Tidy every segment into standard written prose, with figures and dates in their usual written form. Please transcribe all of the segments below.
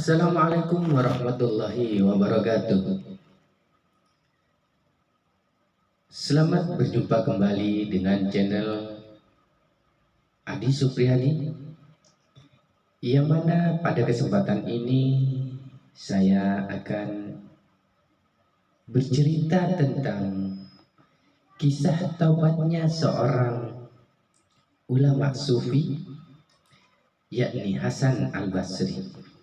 Assalamualaikum warahmatullahi wabarakatuh. Selamat berjumpa kembali dengan channel Adi Supriyadi, yang mana pada kesempatan ini saya akan bercerita tentang kisah taubatnya seorang ulama sufi, yakni Hasan Al-Basri.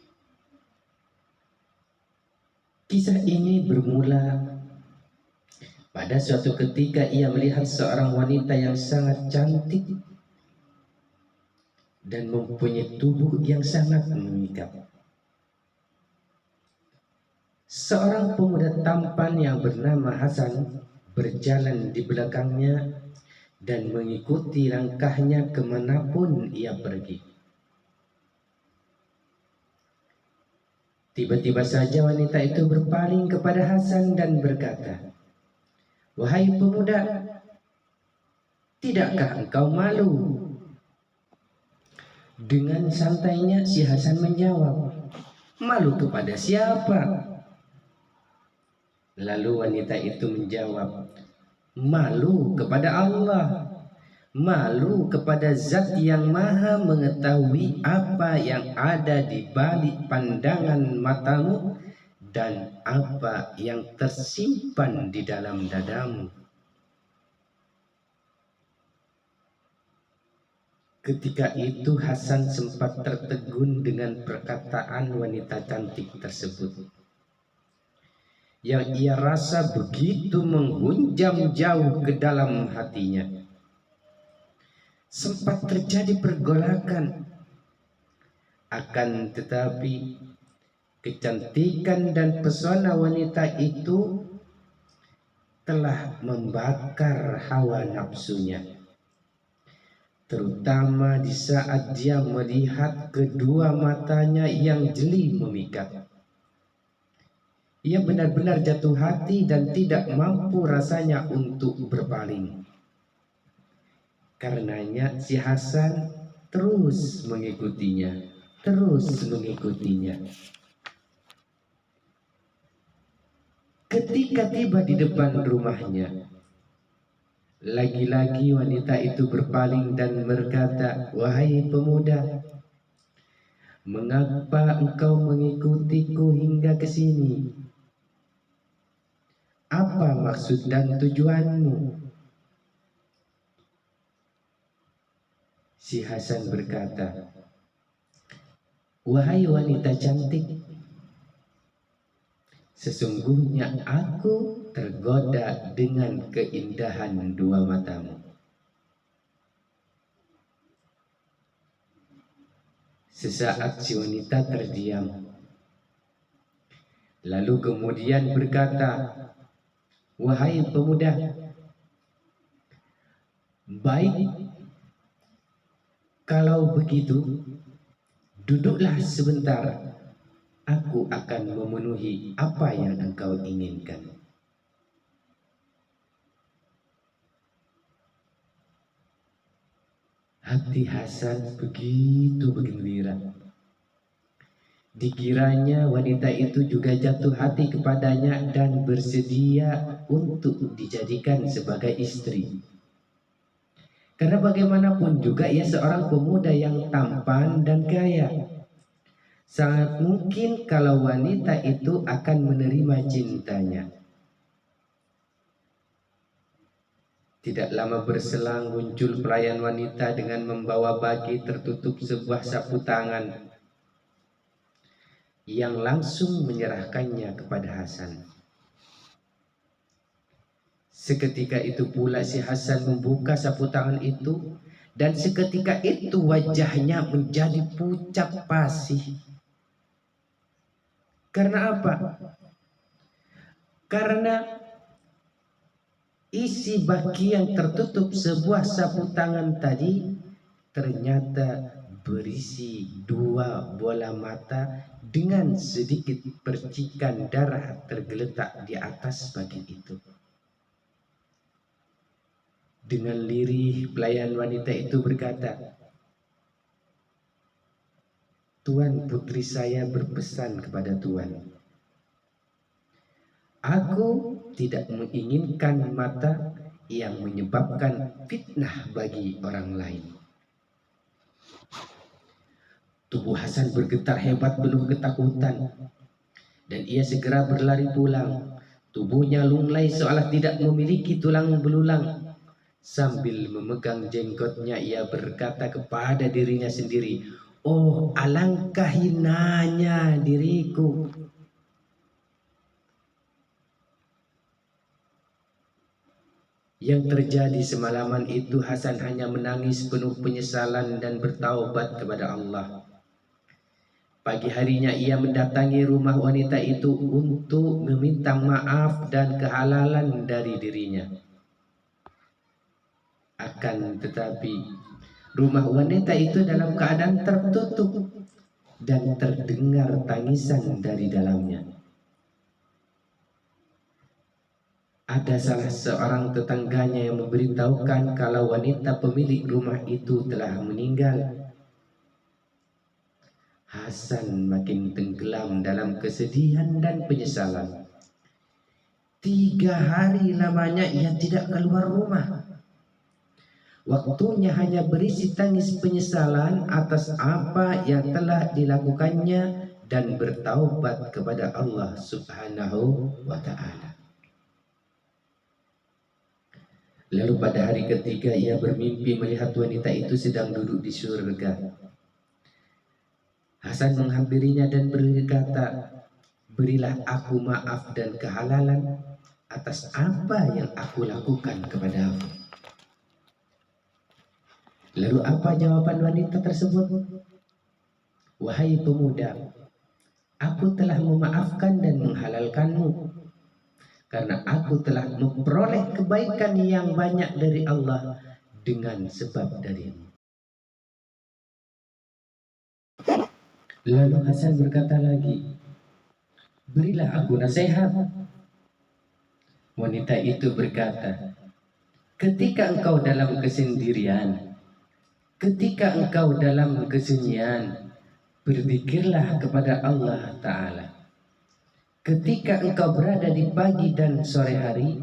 Kisah ini bermula pada suatu ketika ia melihat seorang wanita yang sangat cantik dan mempunyai tubuh yang sangat memikat. Seorang pemuda tampan yang bernama Hasan berjalan di belakangnya dan mengikuti langkahnya kemanapun ia pergi. Tiba-tiba saja wanita itu berpaling kepada Hasan dan berkata, "Wahai pemuda, tidakkah engkau malu?" Dengan santainya si Hasan menjawab, "Malu kepada siapa?" Lalu wanita itu menjawab, "Malu kepada Allah, malu kepada Zat yang Maha mengetahui apa yang ada di balik pandangan matamu dan apa yang tersimpan di dalam dadamu." Ketika itu Hasan sempat tertegun dengan perkataan wanita cantik tersebut, yang ia rasa begitu menghunjam jauh ke dalam hatinya. Sempat terjadi pergolakan, akan tetapi kecantikan dan pesona wanita itu telah membakar hawa nafsunya, terutama di saat dia melihat kedua matanya yang jeli memikat. Ia benar-benar jatuh hati dan tidak mampu rasanya untuk berpaling. Karenanya si Hasan terus mengikutinya. Ketika tiba di depan rumahnya, lagi-lagi wanita itu berpaling dan berkata, "Wahai pemuda, mengapa engkau mengikutiku hingga ke sini? Apa maksud dan tujuanmu?" Si Hasan berkata, "Wahai wanita cantik, sesungguhnya aku tergoda dengan keindahan dua matamu." Sesaat si wanita terdiam, lalu kemudian berkata, "Wahai pemuda, baik, kalau begitu duduklah sebentar, aku akan memenuhi apa yang engkau inginkan." Hati Hasan begitu bergembira. Dikiranya wanita itu juga jatuh hati kepadanya dan bersedia untuk dijadikan sebagai istri. Karena bagaimanapun juga ia seorang pemuda yang tampan dan kaya. Sangat mungkin kalau wanita itu akan menerima cintanya. Tidak lama berselang muncul pelayan wanita dengan membawa bagi tertutup sebuah sapu tangan, yang langsung menyerahkannya kepada Hasan. Seketika itu pula si Hasan membuka sapu tangan itu, dan seketika itu wajahnya menjadi pucat pasih. Karena apa? Karena isi bagian tertutup sebuah sapu tangan tadi ternyata berisi dua bola mata dengan sedikit percikan darah tergeletak di atas bagian itu. Dengan lirih pelayan wanita itu berkata, Tuan putri saya berpesan kepada Tuan, aku tidak menginginkan mata yang menyebabkan fitnah bagi orang lain. Tubuh Hasan bergetar hebat penuh ketakutan, dan ia segera berlari pulang. Tubuhnya lunglai seolah tidak memiliki tulang belulang. Sambil memegang jenggotnya, ia berkata kepada dirinya sendiri, "Oh, alangkah hinanya diriku." Yang terjadi semalaman itu, Hasan hanya menangis penuh penyesalan dan bertaubat kepada Allah. Pagi harinya ia mendatangi rumah wanita itu untuk meminta maaf dan kehalalan dari dirinya. Akan tetapi rumah wanita itu dalam keadaan tertutup dan terdengar tangisan dari dalamnya. Ada salah seorang tetangganya yang memberitahukan kalau wanita pemilik rumah itu telah meninggal. Hasan makin tenggelam dalam kesedihan dan penyesalan. 3 hari lamanya ia tidak keluar rumah. Waktunya hanya berisi tangis penyesalan atas apa yang telah dilakukannya dan bertaubat kepada Allah Subhanahu wa ta'ala. Lalu pada hari ketiga ia bermimpi melihat wanita itu sedang duduk di surga. Hasan menghampirinya dan berkata, "Berilah aku maaf dan kehalalan atas apa yang aku lakukan kepadamu." Lalu apa jawaban wanita tersebut? "Wahai pemuda, aku telah memaafkan dan menghalalkanmu karena aku telah memperoleh kebaikan yang banyak dari Allah dengan sebab darimu." Lalu Hasan berkata lagi, "Berilah aku nasihat." Wanita itu berkata, "Ketika engkau dalam kesendirian, ketika engkau dalam kesunyian, berzikirlah kepada Allah Ta'ala. Ketika engkau berada di pagi dan sore hari,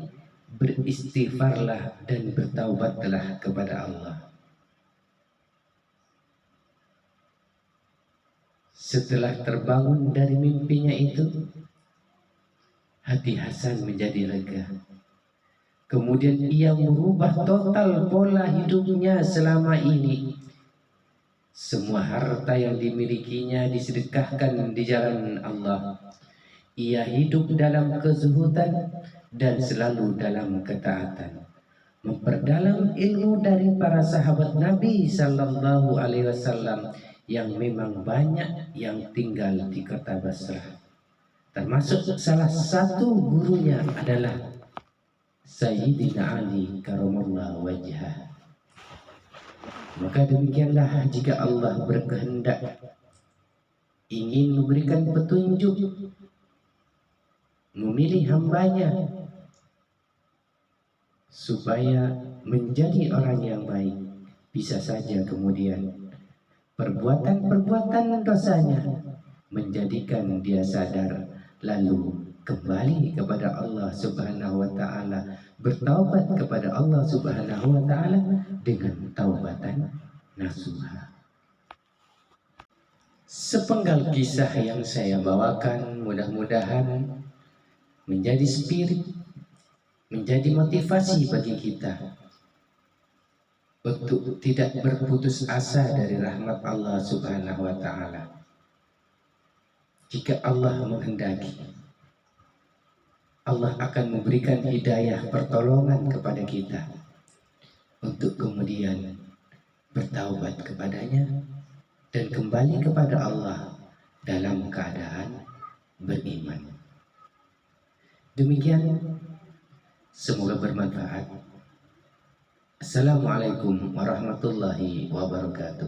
beristighfarlah dan bertaubatlah kepada Allah." Setelah terbangun dari mimpinya itu, hati Hasan menjadi lega. Kemudian ia merubah total pola hidupnya selama ini. Semua harta yang dimilikinya disedekahkan di jalan Allah. Ia hidup dalam kezuhudan dan selalu dalam ketaatan. Memperdalam ilmu dari para sahabat Nabi Sallallahu Alaihi Wasallam yang memang banyak yang tinggal di kota Basrah. Termasuk salah satu gurunya adalah Sayyidina Ali karamallahu wajhah. Maka demikianlah jika Allah berkehendak ingin memberikan petunjuk, memilih hambanya supaya menjadi orang yang baik, bisa saja kemudian perbuatan-perbuatan dosanya menjadikan dia sadar, lalu kembali kepada Allah Subhanahu wa ta'ala, bertaubat kepada Allah Subhanahu wa ta'ala dengan taubatan nasuha. Sepenggal kisah yang saya bawakan mudah-mudahan menjadi spirit, menjadi motivasi bagi kita untuk tidak berputus asa dari rahmat Allah Subhanahu wa ta'ala. Jika Allah menghendaki, Allah akan memberikan hidayah pertolongan kepada kita untuk kemudian bertaubat kepadanya dan kembali kepada Allah dalam keadaan beriman. Demikian, semoga bermanfaat. Assalamualaikum warahmatullahi wabarakatuh.